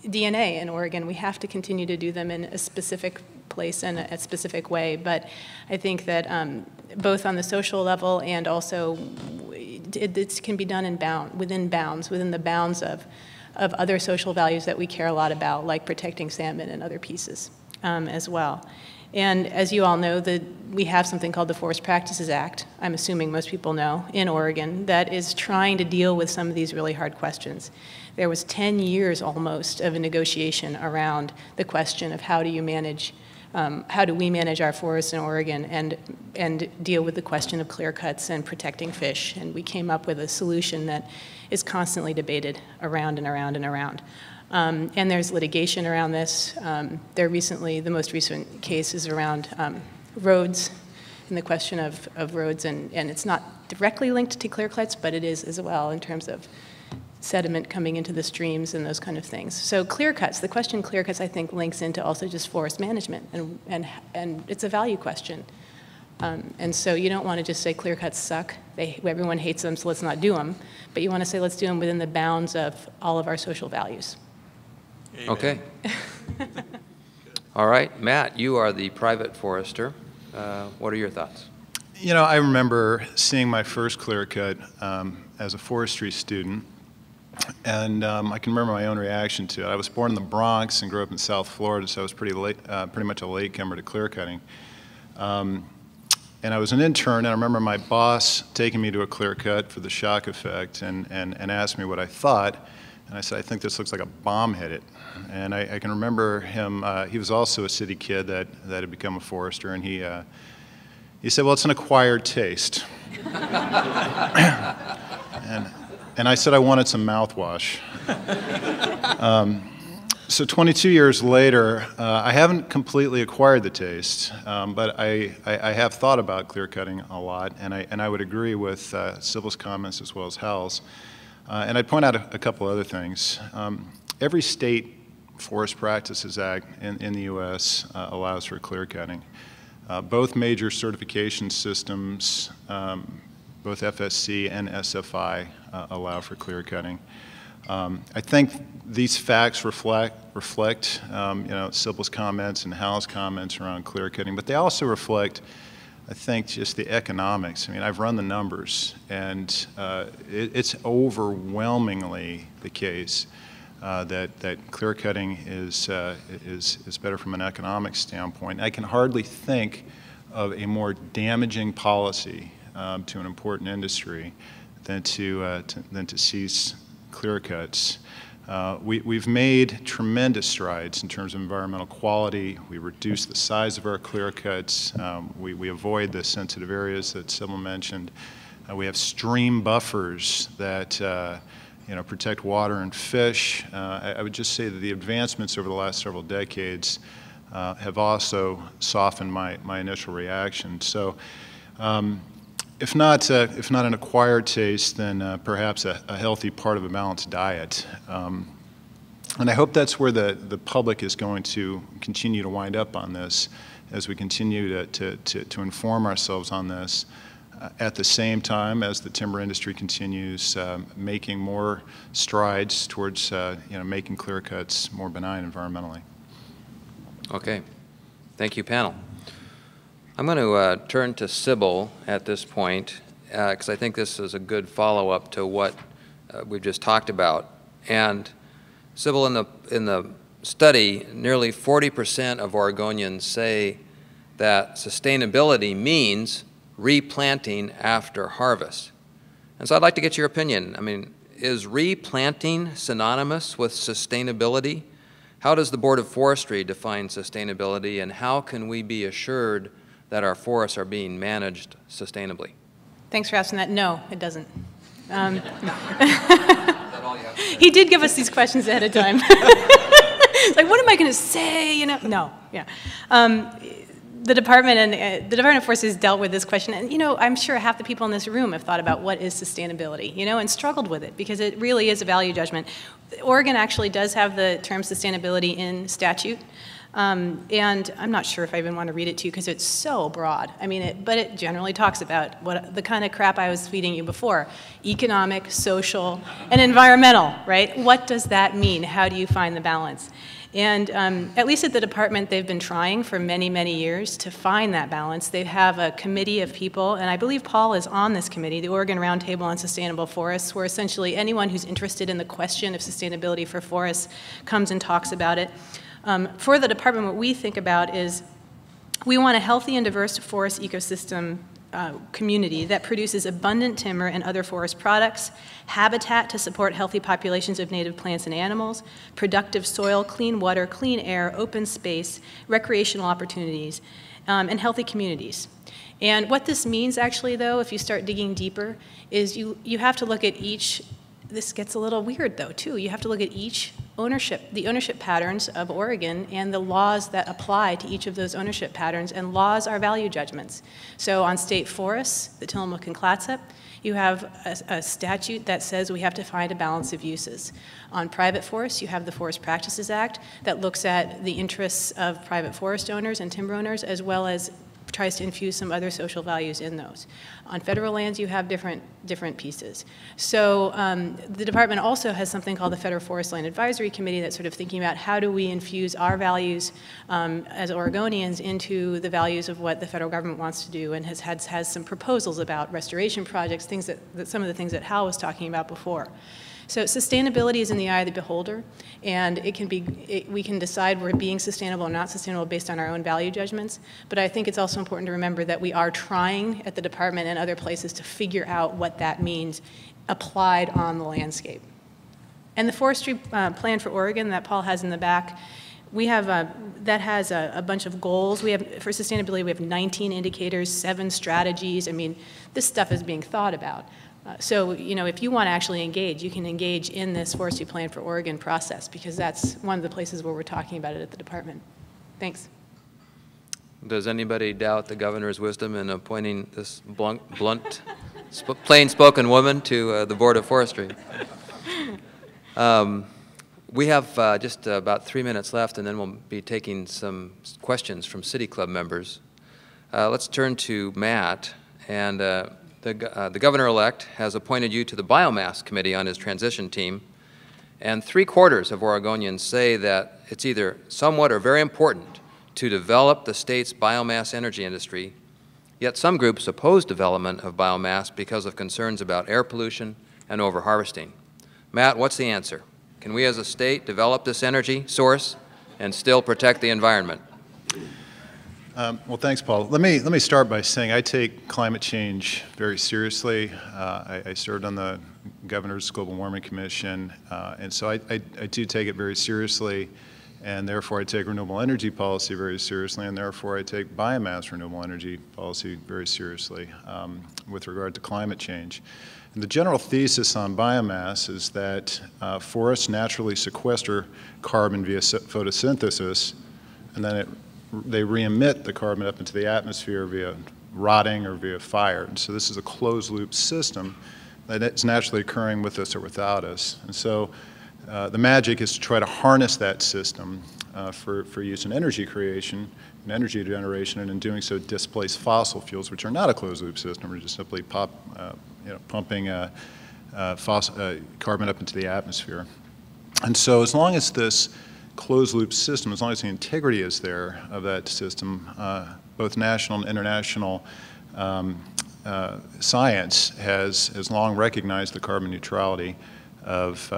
Speaker 4: DNA in Oregon. We have to continue to do them in a specific place and a specific way. But I think that both on the social level and also it can be done within the bounds of other social values that we care a lot about, like protecting salmon and other pieces as well. And as you all know, we have something called the Forest Practices Act, I'm assuming most people know, in Oregon, that is trying to deal with some of these really hard questions. There was 10 years almost of a negotiation around the question of how do we manage our forests in Oregon and deal with the question of clear cuts and protecting fish. And we came up with a solution that is constantly debated around and around and around. And there's litigation around this. The most recent case is around roads and the question of roads, and it's not directly linked to clear cuts, but it is as well in terms of sediment coming into the streams and those kind of things. So clear cuts, the question clear cuts, I think, links into also just forest management, and it's a value question. And so you don't want to just say clear cuts suck. Everyone hates them, so let's not do them. But you want to say let's do them within the bounds of all of our social values.
Speaker 3: Amen.
Speaker 2: Okay. All right, Matt, you are the private forester. What are your thoughts?
Speaker 5: You know, I remember seeing my first clear cut as a forestry student, and I can remember my own reaction to it. I was born in the Bronx and grew up in South Florida, so I was pretty much a latecomer to clear cutting. And I was an intern, and I remember my boss taking me to a clear cut for the shock effect and asked me what I thought. And I said, I think this looks like a bomb hit it. And I can remember him, he was also a city kid that had become a forester, and he said, well, it's an acquired taste. and I said I wanted some mouthwash. So 22 years later, I haven't completely acquired the taste, but I have thought about clear cutting a lot, and I would agree with Sybil's comments as well as Hal's. And I'd point out a couple other things. Every state Forest Practices Act in the U.S. Allows for clear cutting. Both major certification systems, both FSC and SFI, allow for clear cutting. I think these facts reflect Sybil's comments and Hal's comments around clear cutting, but they also reflect, I think, just the economics. I mean, I've run the numbers, and it's overwhelmingly the case that clear cutting is better from an economic standpoint. I can hardly think of a more damaging policy to an important industry than to seize clear cuts. We've made tremendous strides in terms of environmental quality. We reduce the size of our clear cuts. We avoid the sensitive areas that Sybil mentioned. We have stream buffers that protect water and fish. I would just say that the advancements over the last several decades have also softened my initial reaction. So, if not an acquired taste, then perhaps a healthy part of a balanced diet. And I hope that's where the public is going to continue to wind up on this as we continue to inform ourselves on this at the same time as the timber industry continues making more strides towards making clear cuts more benign environmentally.
Speaker 2: Okay. Thank you, panel. I'm going to turn to Sybil at this point because I think this is a good follow-up to what we've just talked about. And Sybil, in the study, nearly 40% of Oregonians say that sustainability means replanting after harvest. And so I'd like to get your opinion. I mean, is replanting synonymous with sustainability? How does the Board of Forestry define sustainability, and how can we be assured that our forests are being managed sustainably?
Speaker 4: Thanks for asking that. No, it doesn't. He did give us these questions ahead of time. Like, what am I going to say? No, yeah. The Department of Forestry has dealt with this question, and I'm sure half the people in this room have thought about what is sustainability, and struggled with it because it really is a value judgment. Oregon actually does have the term sustainability in statute. And I'm not sure if I even want to read it to you because it's so broad. I mean, but it generally talks about the kind of crap I was feeding you before: economic, social, and environmental, right? What does that mean? How do you find the balance? And at least at the department, they've been trying for many, many years to find that balance. They have a committee of people, and I believe Paul is on this committee, the Oregon Roundtable on Sustainable Forests, where essentially anyone who's interested in the question of sustainability for forests comes and talks about it. For the department, what we think about is we want a healthy and diverse forest ecosystem community that produces abundant timber and other forest products, habitat to support healthy populations of native plants and animals, productive soil, clean water, clean air, open space, recreational opportunities, and healthy communities. And what this means actually, though, if you start digging deeper, is you have to look at each. This gets a little weird, though, too. You have to look at each the ownership patterns of Oregon and the laws that apply to each of those ownership patterns, and laws are value judgments. So on state forests, the Tillamook and Clatsop, you have a statute that says we have to find a balance of uses. On private forests, you have the Forest Practices Act that looks at the interests of private forest owners and timber owners, as well as tries to infuse some other social values in those. On federal lands, you have different pieces. So the department also has something called the Federal Forest Land Advisory Committee that's sort of thinking about how do we infuse our values as Oregonians into the values of what the federal government wants to do, and has some proposals about restoration projects, things that some of the things that Hal was talking about before. So sustainability is in the eye of the beholder, and we can decide we're being sustainable or not sustainable based on our own value judgments. But I think it's also important to remember that we are trying at the department and other places to figure out what that means applied on the landscape. And the forestry plan for Oregon that Paul has in the back, we have that has a bunch of goals. For sustainability, we have 19 indicators, 7 strategies. I mean, this stuff is being thought about. So, if you want to actually engage, you can engage in this Forestry Plan for Oregon process, because that's one of the places where we're talking about it at the department. Thanks.
Speaker 2: Does anybody doubt the governor's wisdom in appointing this blunt plain-spoken woman to the Board of Forestry? We have just about 3 minutes left, and then we'll be taking some questions from City Club members. Let's turn to Matt, and the governor-elect has appointed you to the Biomass Committee on his transition team, and 3/4 of Oregonians say that it's either somewhat or very important to develop the state's biomass energy industry, yet some groups oppose development of biomass because of concerns about air pollution and overharvesting. Matt, what's the answer? Can we as a state develop this energy source and still protect the environment?
Speaker 5: Well, thanks, Paul. Let me start by saying I take climate change very seriously. I served on the Governor's Global Warming Commission, and so I do take it very seriously, and therefore I take renewable energy policy very seriously, and therefore I take biomass renewable energy policy very seriously with regard to climate change. And the general thesis on biomass is that forests naturally sequester carbon via photosynthesis, and then they re-emit the carbon up into the atmosphere via rotting or via fire. And so this is a closed-loop system that is naturally occurring with us or without us. And so the magic is to try to harness that system for use in energy creation and energy generation, and in doing so displace fossil fuels, which are not a closed-loop system. We're just simply pumping carbon up into the atmosphere. And so as long as this closed-loop system, as long as the integrity is there of that system, both national and international science has long recognized the carbon neutrality of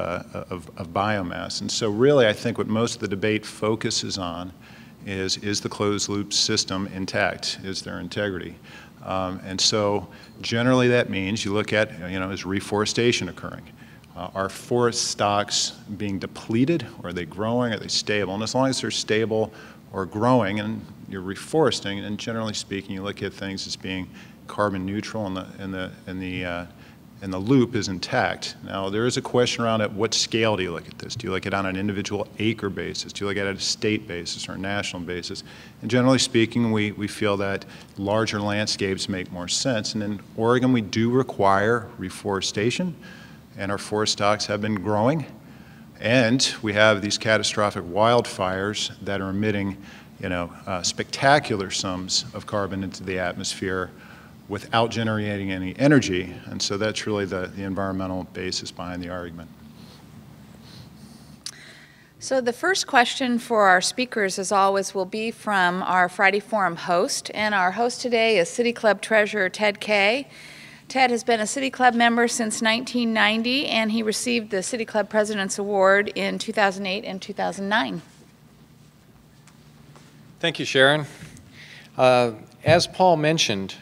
Speaker 5: biomass. And so really I think what most of the debate focuses on is the closed-loop system intact? Is there integrity? And so generally that means you look at, is reforestation occurring? Are forest stocks being depleted, or are they growing, are they stable? And as long as they're stable or growing and you're reforesting, and generally speaking you look at things as being carbon neutral and the loop is intact. Now there is a question around at what scale do you look at this? Do you look at it on an individual acre basis? Do you look at it at a state basis or a national basis? And generally speaking we feel that larger landscapes make more sense, and in Oregon we do require reforestation, and our forest stocks have been growing, and we have these catastrophic wildfires that are emitting, spectacular sums of carbon into the atmosphere without generating any energy, and so that's really the environmental basis behind the argument.
Speaker 1: So the first question for our speakers, as always, will be from our Friday Forum host, and our host today is City Club Treasurer Ted Kay. Ted has been a City Club member since 1990, and he received the City Club President's Award in 2008 and 2009.
Speaker 6: Thank you, Sharon. As Paul mentioned,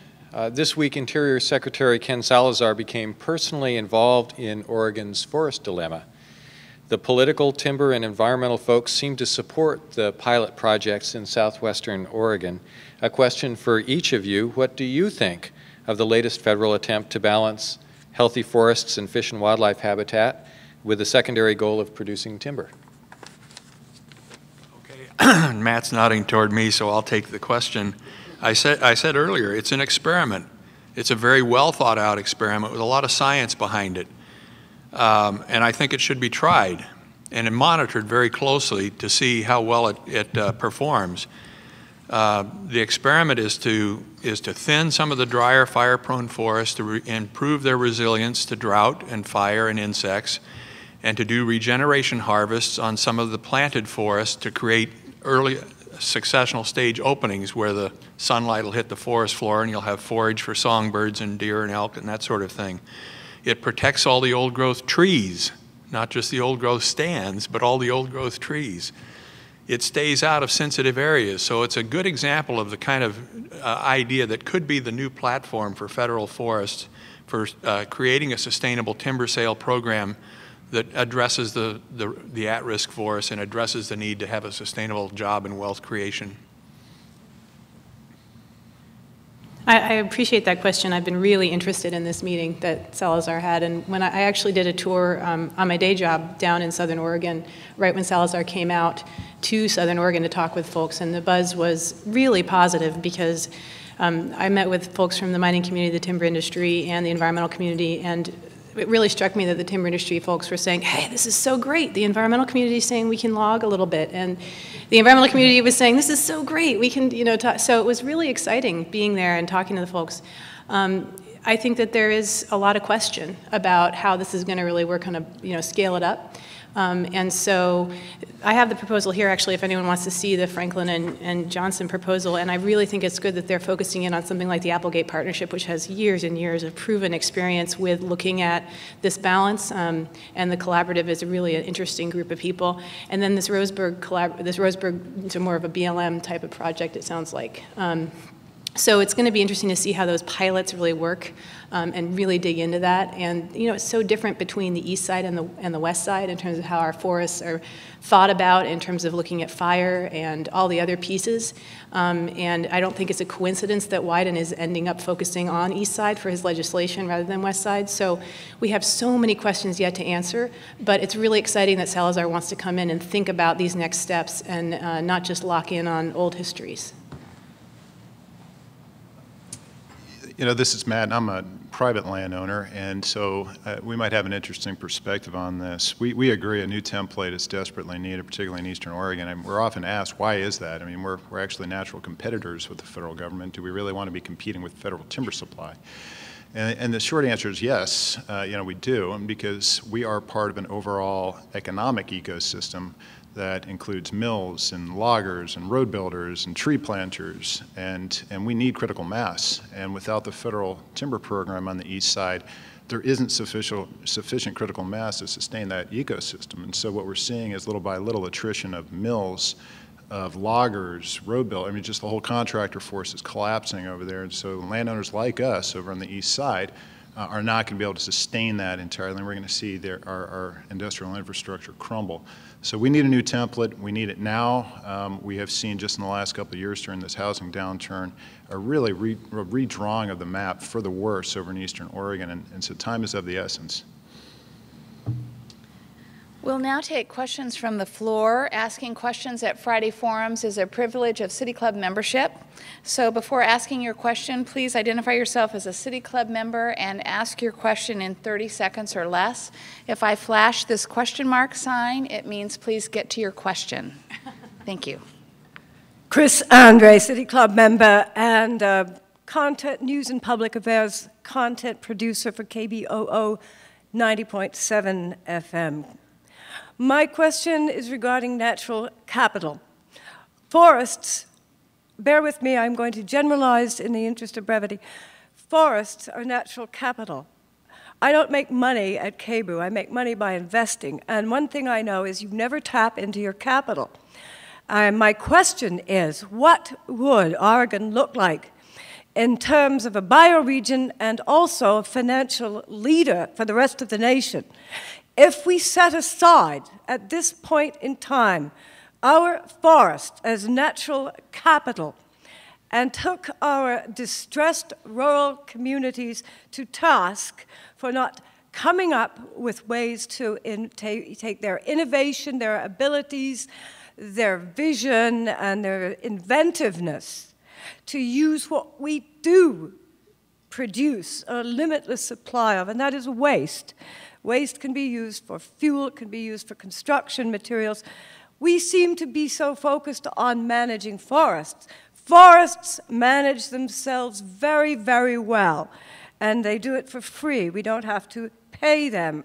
Speaker 6: this week Interior Secretary Ken Salwasser became personally involved in Oregon's forest dilemma. The political, timber, and environmental folks seem to support the pilot projects in southwestern Oregon. A question for each of you: what do you think of the latest federal attempt to balance healthy forests and fish and wildlife habitat with the secondary goal of producing timber?
Speaker 3: Okay, Matt's nodding toward me, so I'll take the question. I said earlier, it's an experiment. It's a very well thought out experiment with a lot of science behind it. And I think it should be tried and monitored very closely to see how well it performs. The experiment is to thin some of the drier, fire-prone forests to improve their resilience to drought and fire and insects, and to do regeneration harvests on some of the planted forests to create early successional stage openings where the sunlight will hit the forest floor and you'll have forage for songbirds and deer and elk and that sort of thing. It protects all the old-growth trees, not just the old-growth stands, but all the old-growth trees. It stays out of sensitive areas, so it's a good example of the kind of idea that could be the new platform for federal forests for creating a sustainable timber sale program that addresses the at-risk forests and addresses the need to have a sustainable job and wealth creation.
Speaker 4: I appreciate that question. I've been really interested in this meeting that Salazar had, and when I actually did a tour on my day job down in Southern Oregon, right when Salazar came out to Southern Oregon to talk with folks, and the buzz was really positive because I met with folks from the mining community, the timber industry, and the environmental community, and it really struck me that the timber industry folks were saying, hey, this is so great. The environmental community is saying we can log a little bit, and the environmental community was saying, this is so great, we can, so it was really exciting being there and talking to the folks. I think that there is a lot of question about how this is going to really work on a, scale it up. And so I have the proposal here, actually, if anyone wants to see the Franklin and Johnson proposal, and I really think it's good that they're focusing in on something like the Applegate Partnership, which has years and years of proven experience with looking at this balance, and the collaborative is really an interesting group of people. And then this Roseburg, it's more of a BLM type of project, it sounds like. So it's going to be interesting to see how those pilots really work, and really dig into that. And it's so different between the east side and the west side in terms of how our forests are thought about in terms of looking at fire and all the other pieces. And I don't think it's a coincidence that Wyden is ending up focusing on east side for his legislation rather than west side. So we have so many questions yet to answer, but it's really exciting that Salazar wants to come in and think about these next steps and not just lock in on old histories.
Speaker 5: This is Matt, and I'm a private landowner, and so we might have an interesting perspective on this. We agree a new template is desperately needed, particularly in Eastern Oregon, and we're often asked, why is that? I mean, we're actually natural competitors with the federal government. Do we really want to be competing with federal timber supply? And the short answer is yes, we do, because we are part of an overall economic ecosystem that includes mills and loggers and road builders and tree planters, and we need critical mass. And without the federal timber program on the east side, there isn't sufficient critical mass to sustain that ecosystem. And so what we're seeing is little by little attrition of mills, of loggers, road builders. I mean, just the whole contractor force is collapsing over there. And so landowners like us over on the east side are not going to be able to sustain that entirely, and we're going to see our industrial infrastructure crumble. So we need a new template. We need it now. We have seen just in the last couple of years during this housing downturn a really redrawing of the map for the worse over in Eastern Oregon, and so time is of the essence.
Speaker 1: We'll now take questions from the floor. Asking questions at Friday Forums is a privilege of City Club membership. So before asking your question, please identify yourself as a City Club member and ask your question in 30 seconds or less. If I flash this question mark sign, it means please get to your question. Thank you.
Speaker 7: Chris Andre, City Club member and content news and public affairs content producer for KBOO 90.7 FM. My question is regarding natural capital. Forests, bear with me, I'm going to generalize in the interest of brevity. Forests are natural capital. I don't make money at KBOO, I make money by investing. And one thing I know is you never tap into your capital. My question is, what would Oregon look like in terms of a bioregion and also a financial leader for the rest of the nation if we set aside, at this point in time, our forest as natural capital and took our distressed rural communities to task for not coming up with ways to take their innovation, their abilities, their vision, and their inventiveness to use what we do produce a limitless supply of, and that is waste. Waste can be used for fuel, it can be used for construction materials. We seem to be so focused on managing forests. Forests manage themselves very, very well, and they do it for free. We don't have to pay them.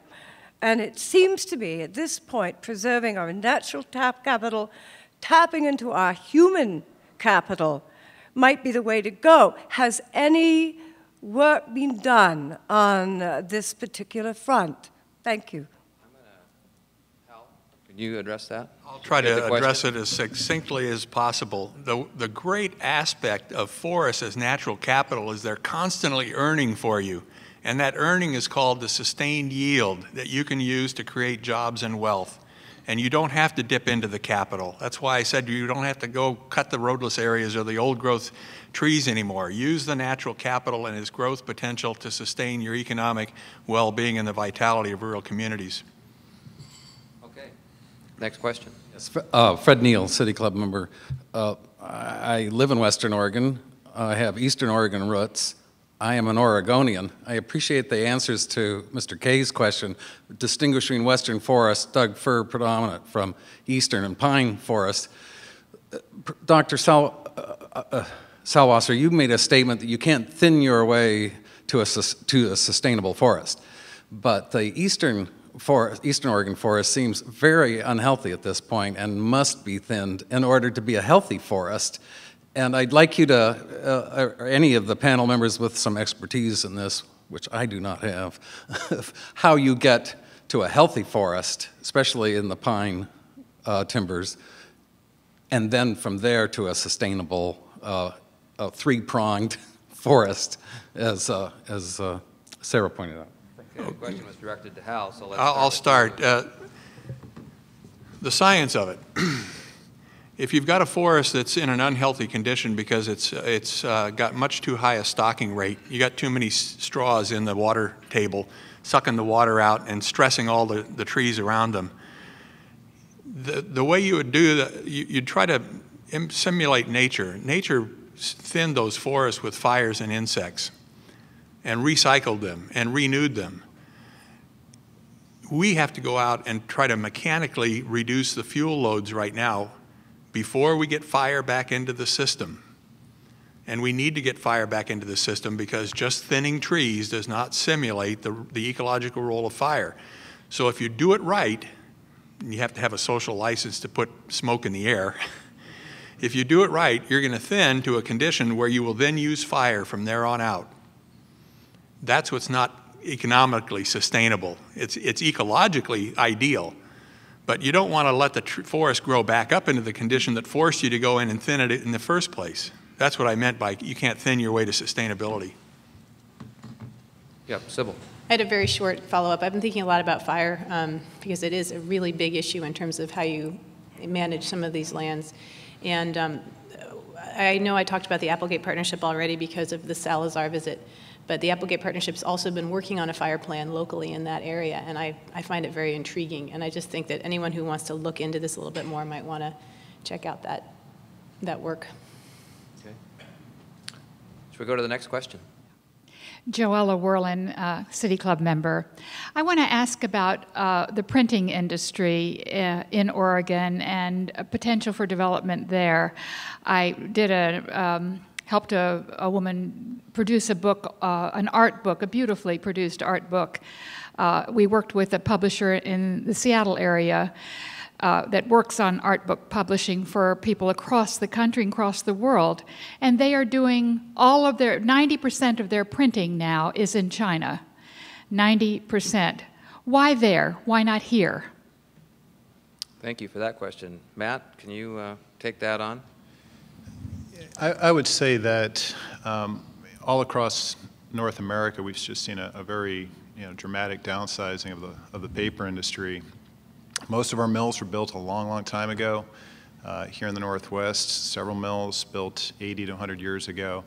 Speaker 7: And it seems to be, at this point, preserving our natural capital, tapping into our human capital might be the way to go. Has any work been done on this particular front? Thank you.
Speaker 2: Hal, can you address that?
Speaker 3: I'll try to address it as succinctly as possible. The great aspect of forests as natural capital is they're constantly earning for you. And that earning is called the sustained yield that you can use to create jobs and wealth. And you don't have to dip into the capital. That's why I said you don't have to go cut the roadless areas or the old growth trees anymore. Use the natural capital and its growth potential to sustain your economic well-being and the vitality of rural communities.
Speaker 2: Okay. Next question.
Speaker 8: Yes, Fred Neal, City Club member. I live in Western Oregon. I have Eastern Oregon roots. I am an Oregonian. I appreciate the answers to Mr. Kay's question, distinguishing Western forest, Doug fir predominant, from Eastern and pine forest. Dr. Salwasser, you made a statement that you can't thin your way to a sustainable forest. But the Eastern Oregon forest seems very unhealthy at this point and must be thinned in order to be a healthy forest. And I'd like you to, or any of the panel members with some expertise in this, which I do not have, how you get to a healthy forest, especially in the pine timbers, and then from there to a sustainable three-pronged forest, as Sarah pointed out.
Speaker 2: Okay, the question was directed to Hal, so let's
Speaker 3: I'll start. The science of it. If you've got a forest that's in an unhealthy condition because it's got much too high a stocking rate, you got too many straws in the water table, sucking the water out and stressing all the trees around them. The way you would do that, you'd try to simulate nature. Nature thinned those forests with fires and insects and recycled them and renewed them. We have to go out and try to mechanically reduce the fuel loads right now before we get fire back into the system. And we need to get fire back into the system because just thinning trees does not simulate the ecological role of fire. So if you do it right, and you have to have a social license to put smoke in the air, if you do it right, you're going to thin to a condition where you will then use fire from there on out. That's what's not economically sustainable. It's ecologically ideal, but you don't want to let the forest grow back up into the condition that forced you to go in and thin it in the first place. That's what I meant by you can't thin your way to sustainability.
Speaker 2: Yep, Sybil.
Speaker 4: I had a very short follow-up. I've been thinking a lot about fire because it is a really big issue in terms of how you manage some of these lands. And I know I talked about the Applegate Partnership already because of the Salwasser visit, but the Applegate Partnership's also been working on a fire plan locally in that area, and I find it very intriguing. And I just think that anyone who wants to look into this a little bit more might want to check out that work.
Speaker 2: Okay. Should we go to the next question?
Speaker 9: Joella Werlin, City Club member. I want to ask about the printing industry in Oregon and a potential for development there. I did helped a woman produce a book, an art book, a beautifully produced art book. We worked with a publisher in the Seattle area that works on art book publishing for people across the country and across the world. And they are doing 90% of their printing now is in China. 90%. Why there? Why not here?
Speaker 2: Thank you for that question. Matt, can you take that on?
Speaker 5: I would say that all across North America, we've just seen a very dramatic downsizing of the paper industry. Most of our mills were built a long, long time ago. Here in the Northwest, several mills built 80 to 100 years ago.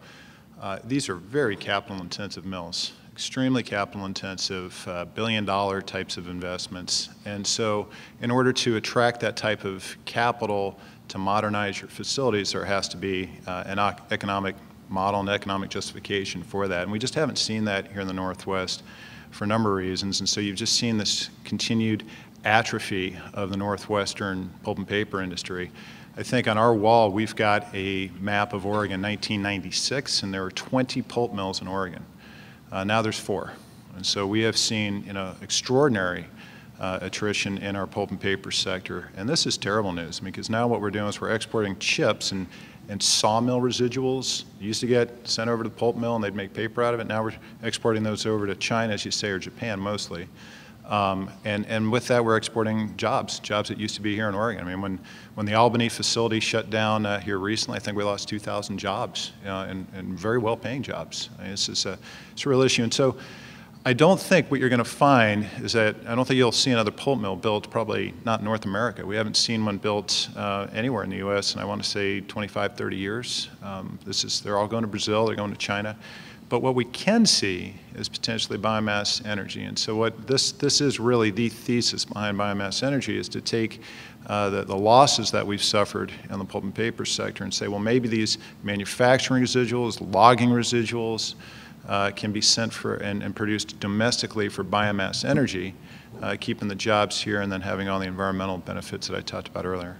Speaker 5: These are very capital-intensive mills, extremely capital-intensive, billion-dollar types of investments. And so in order to attract that type of capital to modernize your facilities, there has to be an economic model and economic justification for that. And we just haven't seen that here in the Northwest for a number of reasons. And so you've just seen this continued atrophy of the Northwestern pulp and paper industry. I think on our wall we've got a map of Oregon 1996, and there were 20 pulp mills in Oregon. Now there's 4. And so we have seen extraordinary attrition in our pulp and paper sector. And this is terrible news because now what we're doing is we're exporting chips and sawmill residuals. You used to get sent over to the pulp mill and they'd make paper out of it. Now we're exporting those over to China, as you say, or Japan mostly. And with that, we're exporting jobs that used to be here in Oregon. I mean, when the Albany facility shut down here recently, I think we lost 2,000 jobs, and very well-paying jobs. I mean, it's a real issue. And so I don't think what you're going to find is that, I don't think you'll see another pulp mill built, probably not in North America. We haven't seen one built anywhere in the U.S. in, I want to say, 25, 30 years. They're all going to Brazil, they're going to China. But what we can see is potentially biomass energy. And so what this is really the thesis behind biomass energy is to take the losses that we've suffered in the pulp and paper sector and say, well, maybe these manufacturing residuals, logging residuals can be sent for and produced domestically for biomass energy, keeping the jobs here and then having all the environmental benefits that I talked about earlier.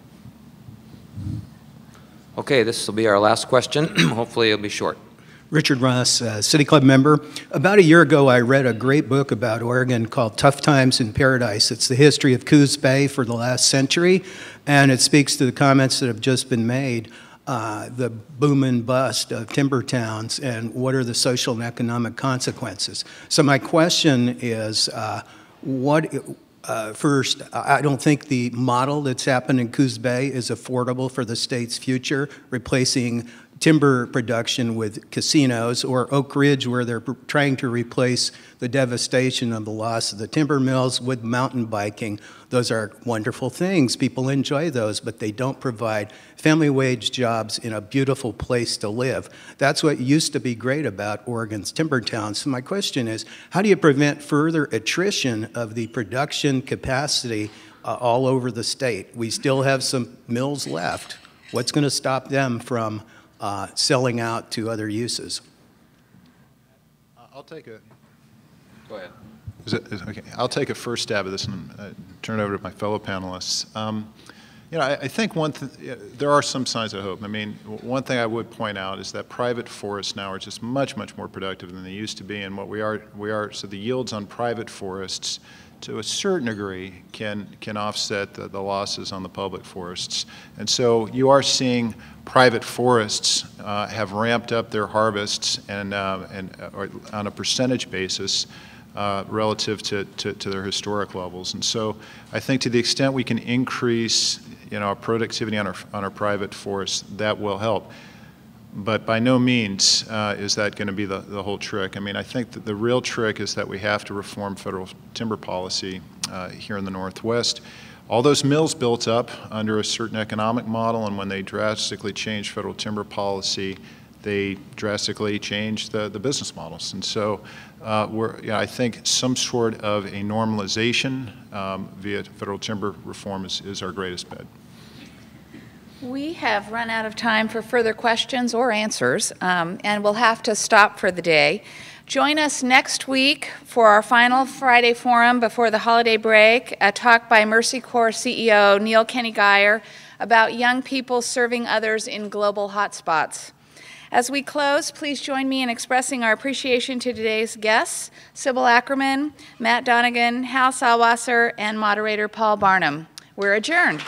Speaker 2: Okay, this will be our last question. Hopefully it'll be short.
Speaker 10: Richard Ross, City Club member. About a year ago, I read a great book about Oregon called Tough Times in Paradise. It's the history of Coos Bay for the last century, and it speaks to the comments that have just been made, the boom and bust of timber towns, and what are the social and economic consequences. So my question is, first, I don't think the model that's happened in Coos Bay is affordable for the state's future, replacing timber production with casinos, or Oak Ridge, where they're trying to replace the devastation of the loss of the timber mills with mountain biking. Those are wonderful things. People enjoy those, but they don't provide family wage jobs in a beautiful place to live. That's what used to be great about Oregon's timber towns. So my question is, how do you prevent further attrition of the production capacity all over the state? We still have some mills left. What's going to stop them from selling out to other uses?
Speaker 5: I'll take a.
Speaker 2: Go ahead.
Speaker 5: Okay. I'll take a first stab at this and turn it over to my fellow panelists. You know, I think there are some signs of hope. I mean, one thing I would point out is that private forests now are just much, much more productive than they used to be, and what we are. So the yields on private forests, to a certain degree, can offset the losses on the public forests. And so you are seeing private forests have ramped up their harvests and on a percentage basis relative to their historic levels. And so I think to the extent we can increase, you know, our productivity on our private forests, that will help. But by no means is that going to be the whole trick. I mean, I think that the real trick is that we have to reform federal timber policy here in the Northwest. All those mills built up under a certain economic model, and when they drastically changed federal timber policy, they drastically changed the business models. And so I think some sort of a normalization via federal timber reform is our greatest bet.
Speaker 1: We have run out of time for further questions or answers, and we'll have to stop for the day. Join us next week for our final Friday forum before the holiday break, a talk by Mercy Corps CEO Neil Kenny Geyer about young people serving others in global hotspots. As we close, please join me in expressing our appreciation to today's guests, Sybil Ackerman, Matt Donegan, Hal Salwasser, and moderator Paul Barnum. We're adjourned.